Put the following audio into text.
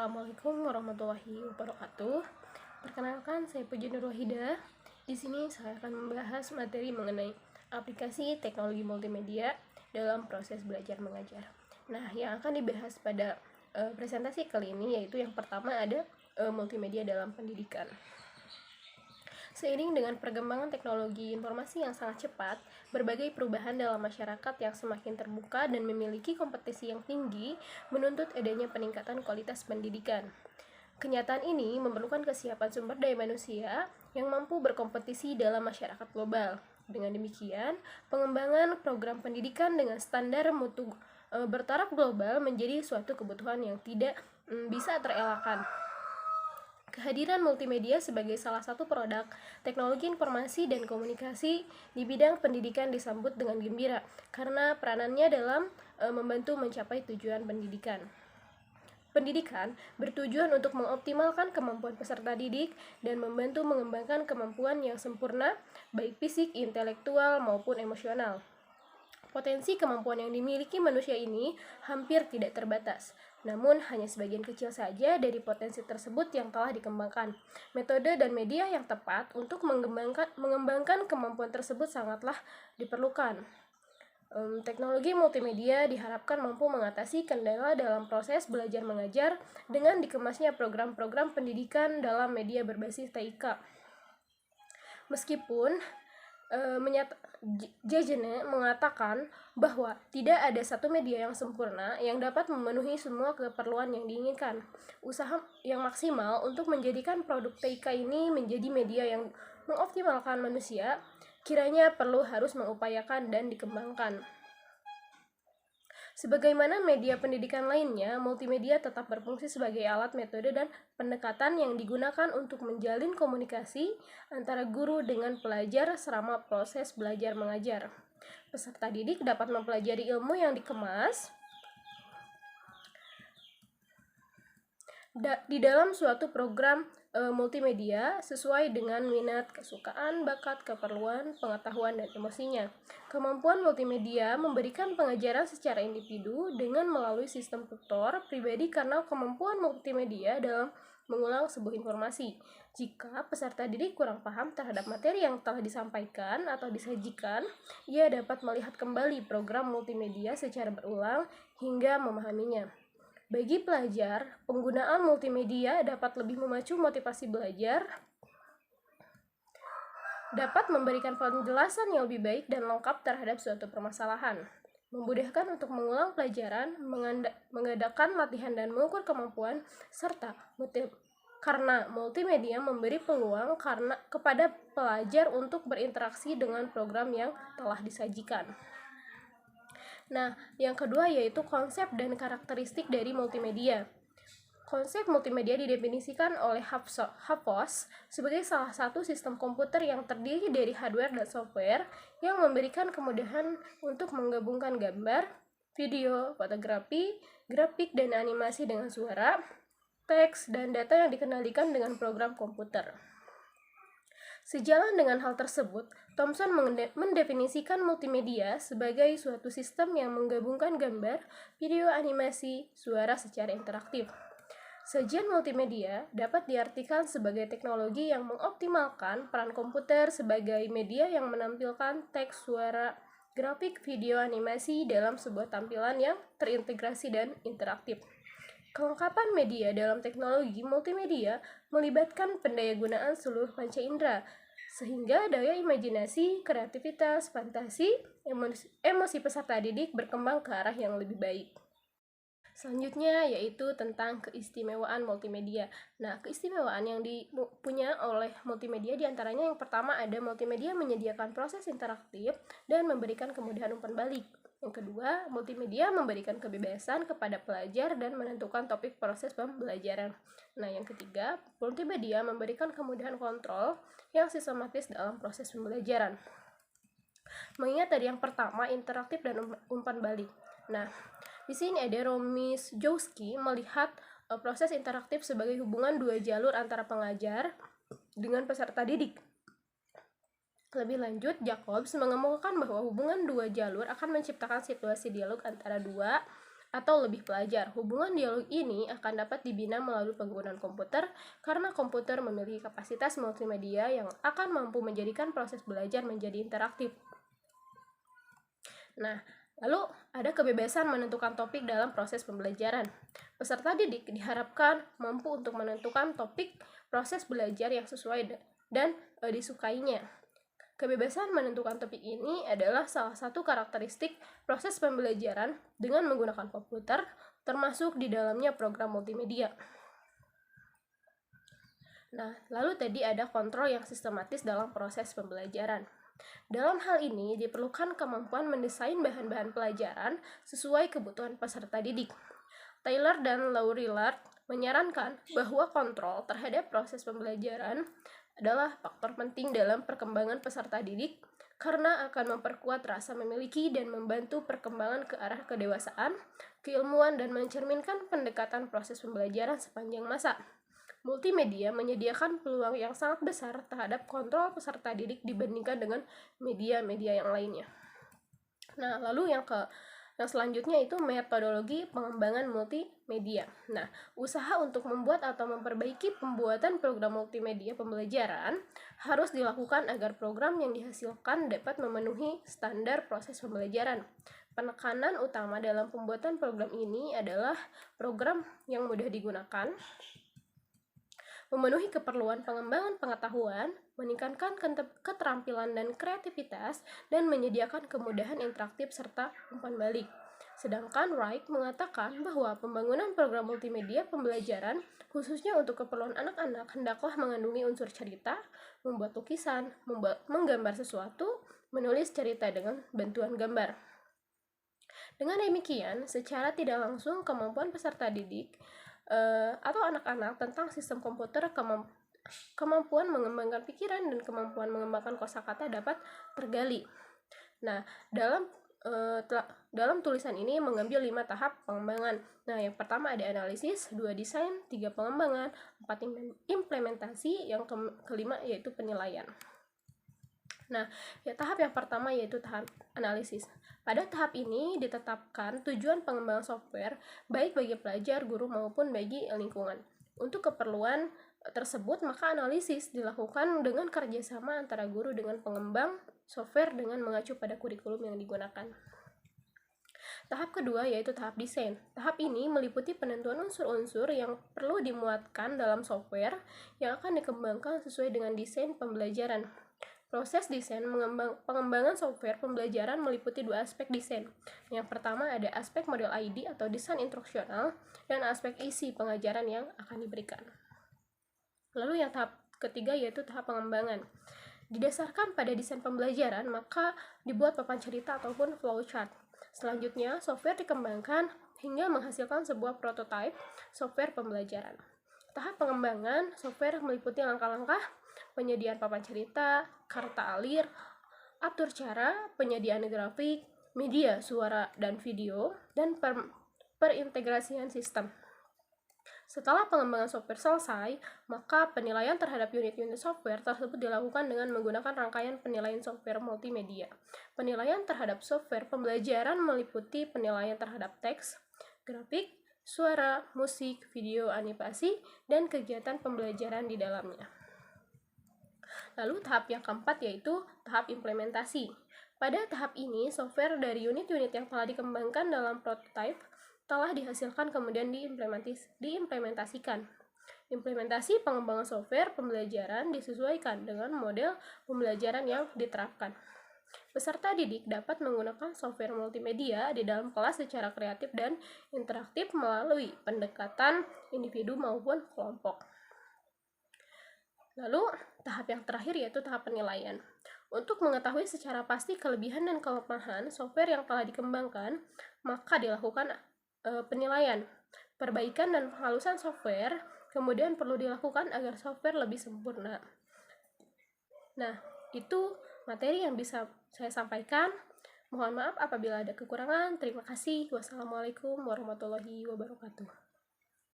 Assalamualaikum warahmatullahi wabarakatuh. Perkenalkan, saya Puji Nur Wahida. Di sini saya akan membahas materi mengenai aplikasi teknologi multimedia dalam proses belajar mengajar. Nah, yang akan dibahas pada presentasi kali ini yaitu yang pertama ada multimedia dalam pendidikan. Seiring dengan perkembangan teknologi informasi yang sangat cepat, berbagai perubahan dalam masyarakat yang semakin terbuka dan memiliki kompetisi yang tinggi menuntut adanya peningkatan kualitas pendidikan. Kenyataan ini memerlukan kesiapan sumber daya manusia yang mampu berkompetisi dalam masyarakat global. Dengan demikian, pengembangan program pendidikan dengan standar mutu bertaraf global menjadi suatu kebutuhan yang tidak bisa terelakkan. Kehadiran multimedia sebagai salah satu produk teknologi informasi dan komunikasi di bidang pendidikan disambut dengan gembira karena peranannya dalam membantu mencapai tujuan pendidikan. Pendidikan bertujuan untuk mengoptimalkan kemampuan peserta didik dan membantu mengembangkan kemampuan yang sempurna baik fisik, intelektual, maupun emosional. Potensi kemampuan yang dimiliki manusia ini hampir tidak terbatas, namun hanya sebagian kecil saja dari potensi tersebut yang telah dikembangkan. Metode dan media yang tepat untuk mengembangkan kemampuan tersebut sangatlah diperlukan. Teknologi multimedia diharapkan mampu mengatasi kendala dalam proses belajar mengajar dengan dikemasnya program-program pendidikan dalam media berbasis TIK. Meskipun Jejene mengatakan bahwa tidak ada satu media yang sempurna yang dapat memenuhi semua keperluan yang diinginkan. Usaha yang maksimal untuk menjadikan produk TIK ini menjadi media yang mengoptimalkan manusia kiranya harus mengupayakan dan dikembangkan. Sebagaimana media pendidikan lainnya, multimedia tetap berfungsi sebagai alat, metode, dan pendekatan yang digunakan untuk menjalin komunikasi antara guru dengan pelajar selama proses belajar mengajar. Peserta didik dapat mempelajari ilmu yang dikemas di dalam suatu program multimedia sesuai dengan minat, kesukaan, bakat, keperluan, pengetahuan, dan emosinya. Kemampuan multimedia memberikan pengajaran secara individu dengan melalui sistem tutor pribadi karena kemampuan multimedia dalam mengulang sebuah informasi. Jika peserta didik kurang paham terhadap materi yang telah disampaikan atau disajikan, ia dapat melihat kembali program multimedia secara berulang hingga memahaminya. Bagi pelajar, penggunaan multimedia dapat lebih memacu motivasi belajar, dapat memberikan penjelasan yang lebih baik dan lengkap terhadap suatu permasalahan, memudahkan untuk mengulang pelajaran, mengadakan latihan dan mengukur kemampuan, serta karena multimedia memberi peluang kepada pelajar untuk berinteraksi dengan program yang telah disajikan. Nah, yang kedua yaitu konsep dan karakteristik dari multimedia. Konsep multimedia didefinisikan oleh Havos sebagai salah satu sistem komputer yang terdiri dari hardware dan software yang memberikan kemudahan untuk menggabungkan gambar, video, fotografi, grafik, dan animasi dengan suara, teks, dan data yang dikendalikan dengan program komputer. Sejalan dengan hal tersebut, Thomson mendefinisikan multimedia sebagai suatu sistem yang menggabungkan gambar, video, animasi, suara secara interaktif. Sajian multimedia dapat diartikan sebagai teknologi yang mengoptimalkan peran komputer sebagai media yang menampilkan teks, suara, grafik, video, animasi dalam sebuah tampilan yang terintegrasi dan interaktif. Kelengkapan media dalam teknologi multimedia melibatkan pendayagunaan seluruh panca indera, sehingga daya imajinasi, kreativitas, fantasi, emosi peserta didik berkembang ke arah yang lebih baik. Selanjutnya yaitu tentang keistimewaan multimedia. Nah, keistimewaan yang dipunya oleh multimedia diantaranya yang pertama ada multimedia menyediakan proses interaktif dan memberikan kemudahan umpan balik. Yang kedua, multimedia memberikan kebebasan kepada pelajar dan menentukan topik proses pembelajaran. Nah, yang ketiga, multimedia memberikan kemudahan kontrol yang sistematis dalam proses pembelajaran. Mengingat tadi yang pertama, interaktif dan umpan balik. Nah, di sini ada Romijowski melihat proses interaktif sebagai hubungan dua jalur antara pengajar dengan peserta didik. Lebih lanjut, Jacobs mengemukakan bahwa hubungan dua jalur akan menciptakan situasi dialog antara dua atau lebih pelajar. Hubungan dialog ini akan dapat dibina melalui penggunaan komputer karena komputer memiliki kapasitas multimedia yang akan mampu menjadikan proses belajar menjadi interaktif. Nah, lalu ada kebebasan menentukan topik dalam proses pembelajaran. Peserta didik diharapkan mampu untuk menentukan topik proses belajar yang sesuai dan disukainya. Kebebasan menentukan topik ini adalah salah satu karakteristik proses pembelajaran dengan menggunakan komputer, termasuk di dalamnya program multimedia. Nah, lalu tadi ada kontrol yang sistematis dalam proses pembelajaran. Dalam hal ini, diperlukan kemampuan mendesain bahan-bahan pelajaran sesuai kebutuhan peserta didik. Taylor dan Laurie Lard menyarankan bahwa kontrol terhadap proses pembelajaran adalah faktor penting dalam perkembangan peserta didik karena akan memperkuat rasa memiliki dan membantu perkembangan ke arah kedewasaan, keilmuan, dan mencerminkan pendekatan proses pembelajaran sepanjang masa. Multimedia menyediakan peluang yang sangat besar terhadap kontrol peserta didik dibandingkan dengan media-media yang lainnya. Nah, lalu yang selanjutnya itu metodologi pengembangan multimedia. Nah, usaha untuk membuat atau memperbaiki pembuatan program multimedia pembelajaran harus dilakukan agar program yang dihasilkan dapat memenuhi standar proses pembelajaran. Penekanan utama dalam pembuatan program ini adalah program yang mudah digunakan, memenuhi keperluan pengembangan pengetahuan, meningkatkan keterampilan dan kreativitas, dan menyediakan kemudahan interaktif serta umpan balik. Sedangkan Wright mengatakan bahwa pembangunan program multimedia pembelajaran, khususnya untuk keperluan anak-anak, hendaklah mengandungi unsur cerita, membuat lukisan, menggambar sesuatu, menulis cerita dengan bantuan gambar. Dengan demikian, secara tidak langsung kemampuan peserta didik atau anak-anak tentang sistem komputer, kemampuan mengembangkan pikiran dan kemampuan mengembangkan kosakata dapat tergali. Nah, dalam tulisan ini mengambil 5 tahap pengembangan. Nah, yang pertama ada analisis, 2 desain, 3 pengembangan, 4 implementasi, yang kelima yaitu penilaian. Nah, tahap yang pertama yaitu tahap analisis. Pada tahap ini ditetapkan tujuan pengembangan software baik bagi pelajar, guru maupun bagi lingkungan. Untuk keperluan tersebut, maka analisis dilakukan dengan kerjasama antara guru dengan pengembang software dengan mengacu pada kurikulum yang digunakan. Tahap kedua yaitu tahap desain. Tahap ini meliputi penentuan unsur-unsur yang perlu dimuatkan dalam software yang akan dikembangkan sesuai dengan desain pembelajaran. Proses desain pengembangan software pembelajaran meliputi 2 aspek desain. Yang pertama ada aspek model ID atau desain instruksional dan aspek isi pengajaran yang akan diberikan. Lalu yang tahap ketiga yaitu tahap pengembangan. Didasarkan pada desain pembelajaran, maka dibuat papan cerita ataupun flowchart. Selanjutnya, software dikembangkan hingga menghasilkan sebuah prototipe software pembelajaran. Tahap pengembangan software meliputi langkah-langkah penyediaan papan cerita, karta alir, atur cara, penyediaan grafik, media, suara, dan video, dan perintegrasian sistem. Setelah pengembangan software selesai, maka penilaian terhadap unit-unit software tersebut dilakukan dengan menggunakan rangkaian penilaian software multimedia. Penilaian terhadap software pembelajaran meliputi penilaian terhadap teks, grafik, suara, musik, video, animasi, dan kegiatan pembelajaran di dalamnya. Lalu tahap yang keempat yaitu tahap implementasi. Pada tahap ini, software dari unit-unit yang telah dikembangkan dalam prototype telah dihasilkan kemudian diimplementasikan. Implementasi pengembangan software pembelajaran disesuaikan dengan model pembelajaran yang diterapkan. Peserta didik dapat menggunakan software multimedia di dalam kelas secara kreatif dan interaktif melalui pendekatan individu maupun kelompok. Lalu, tahap yang terakhir yaitu tahap penilaian. Untuk mengetahui secara pasti kelebihan dan kelemahan software yang telah dikembangkan, maka dilakukan penilaian, perbaikan dan penghalusan software, kemudian perlu dilakukan agar software lebih sempurna. Nah, itu materi yang bisa saya sampaikan. Mohon maaf apabila ada kekurangan. Terima kasih. Wassalamualaikum warahmatullahi wabarakatuh.